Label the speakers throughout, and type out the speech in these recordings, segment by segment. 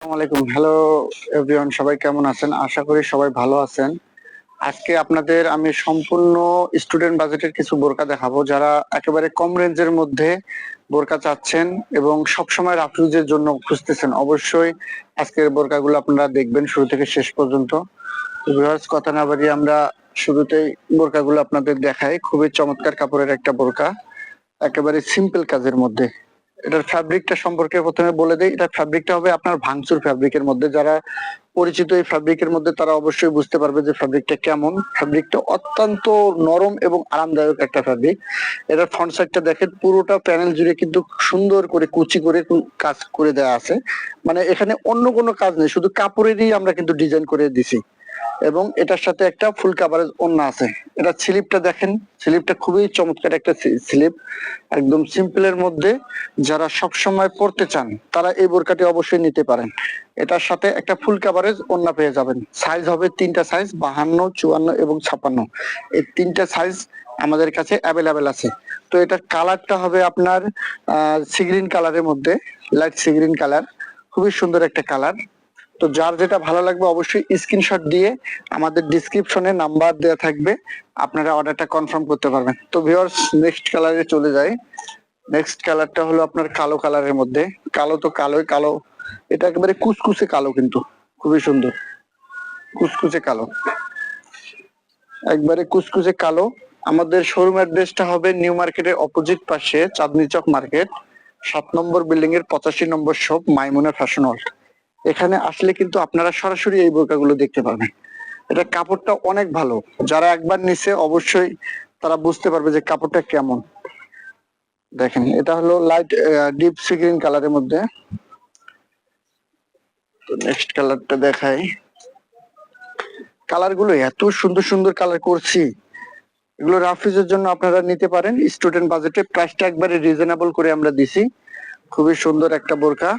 Speaker 1: আসসালামু আলাইকুম। Hello everyone, সবাই কেমন আছেন? আশা করি সবাই ভালো আছেন। আজকে আপনাদের আমি সম্পূর্ণ স্টুডেন্ট বাজেটের কিছু বোরকা দেখাবো। যারা একেবারে কম রেঞ্জের মধ্যে বোরকা চাচ্ছেন এবং সবসময় রাফিউজের জন্য খুঁজতেছেন, অবশ্যই আজকের বোরকাগুলো আপনারা দেখবেন শুরু থেকে শেষ পর্যন্ত। ভিউয়ার্স, কথা না বাড়িয়ে আমরা শুরুতেই বোরকাগুলো আপনাদের দেখাই। খুবই চমৎকার কাপড়ের একটা বোরকা, একেবারে সিম্পল কাজের মধ্যে। এটার ফ্যাব্রিকটা সম্পর্কে প্রথমে বলে দেই। এটা ফ্যাব্রিকটা হবে আপনার ভাঙচুর ফ্যাব্রিকের মধ্যে। যারা পরিচিত এই ফ্যাব্রিকের মধ্যে তারা অবশ্যই বুঝতে পারবে যে ফ্যাব্রিকটা কেমন। ফ্যাব্রিকটা অত্যন্ত নরম এবং আরামদায়ক একটা ফ্যাব্রিক। এটার ফ্রন্ট সাইডটা দেখেন, পুরোটা প্যানেল জুড়ে কিন্তু সুন্দর করে কুচি করে কাজ করে দেওয়া আছে। মানে এখানে অন্য কোনো কাজ নেই, শুধু কাপড়েরই আমরা কিন্তু ডিজাইন করে দিছি। এবং এটার সাথে একটা ফুল কাভারেজ ওড়না আছে। এটা স্লিপটা দেখেন, স্লিপটা খুবই চমৎকার একটা স্লিপ, একদম সিম্পলের মধ্যে। যারা সব সময় পড়তে চান তারা এই বোরকাটি অবশ্যই নিতে পারেন। এটার সাথে একটা ফুল কাভারেজ ওড়না পেয়ে যাবেন। সাইজ হবে তিনটা সাইজ, 52, 54 এবং 56। এই তিনটা সাইজ আমাদের কাছে অ্যাভেলেবেল আছে। তো এটার কালারটা হবে আপনার সিগ্রিন কালারের মধ্যে, লাইট সিগ্রিন কালার, খুবই সুন্দর একটা কালার। তো যার যেটা ভালো লাগবে অবশ্যই স্ক্রিনশট দিয়ে আমাদের ডিসক্রিপশনে নাম্বার দেওয়া থাকবে, আপনারা অর্ডারটা কনফার্ম করতে পারবেন। তো ভিউয়ার্স, নেক্সট কালারে চলে যাই। নেক্সট কালারটা হলো আপনার কালো কালারের মধ্যে। কালো তো কালোই কালো, এটা একেবারে কুচকুচে কালো, কিন্তু খুবই সুন্দর কুচকুচে কালো, একবারে কুচকুচে কালো। আমাদের শোরুম অ্যাড্রেসটা হবে নিউ মার্কেটের অপোজিট পাশে, চাঁদনি চক মার্কেট, 7 নম্বর বিল্ডিং এর 85 নম্বর শপ, মাইমুনা ফ্যাশন হল। এখানে আসলে কিন্তু আপনারা সরাসরি এই বোরকাগুলো দেখতে পাবেন। এটা কাপড়টা অনেক ভালো, যারা একবার নিছে অবশ্যই তারা বুঝতে পারবে যে কাপড়টা কেমন। দেখেন, এটা হলো লাইট ডিপ সি গ্রিন কালারের মধ্যে। তো নেক্সট কালারটা দেখাই। কালার গুলো এত সুন্দর সুন্দর কালার করছি, এগুলো রাফিজের জন্য আপনারা নিতে পারেন স্টুডেন্ট বাজেটে। প্রাইসটা একবারে রিজনেবল করে আমরা দিছি। খুবই সুন্দর একটা বোরকা,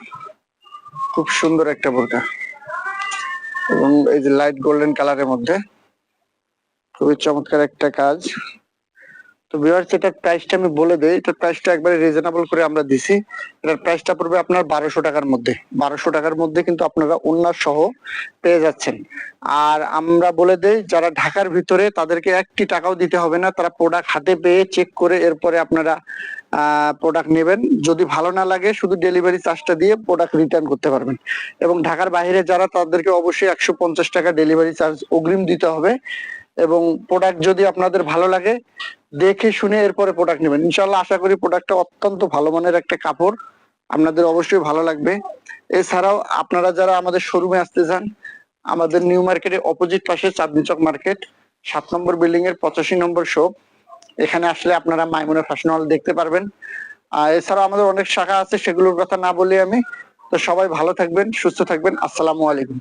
Speaker 1: খুব সুন্দর একটা বোরকা, এবং এই যে লাইট গোল্ডেন কালারের মধ্যে, খুবই চমৎকার একটা কাজ। তো ভিউয়ার্স, এটার প্রাইসটা আমি বলে দেই। এটার প্রাইসটা একবারে রিজনেবল করে আমরা দিছি। এটার প্রাইসটা পড়বে আপনার 1200 টাকার মধ্যে। 1200 টাকার মধ্যে কিন্তু আপনারা ওড়না সহ পেয়ে যাচ্ছেন। আর আমরা বলে দেই, যারা ঢাকার ভিতরে তাদেরকে 1টি টাকাও দিতে হবে না। তারা প্রোডাক্ট হাতে পেয়ে চেক করে এরপরে আপনারা প্রোডাক্ট নেবেন। যদি ভালো না লাগে শুধু ডেলিভারি চার্জটা দিয়ে প্রোডাক্ট রিটার্ন করতে পারবেন। এবং ঢাকার বাইরে যারা, তাদেরকে অবশ্যই 150 টাকা ডেলিভারি চার্জ অগ্রিম দিতে হবে। এবং প্রোডাক্ট যদি আপনাদের ভালো লাগে দেখে শুনে এরপরে প্রোডাক্ট নেবেন। ইনশাআল্লাহ আশা করি প্রোডাক্টটা অত্যন্ত ভালো মানের একটা কাপড়, আপনাদের অবশ্যই ভালো লাগবে। এছাড়াও আপনারা যারা আমাদের শোরুমে আসতে চান, আমাদের নিউ মার্কেটের অপোজিট পাশে চাঁদনি চক মার্কেট, 7 নম্বর বিল্ডিং এর 85 নম্বর শপ। এখানে আসলে আপনারা মাইমুনা ফ্যাশন হল দেখতে পারবেন। এছাড়াও আমাদের অনেক শাখা আছে, সেগুলোর কথা না বলি আমি। তো সবাই ভালো থাকবেন, সুস্থ থাকবেন। আসসালামু আলাইকুম।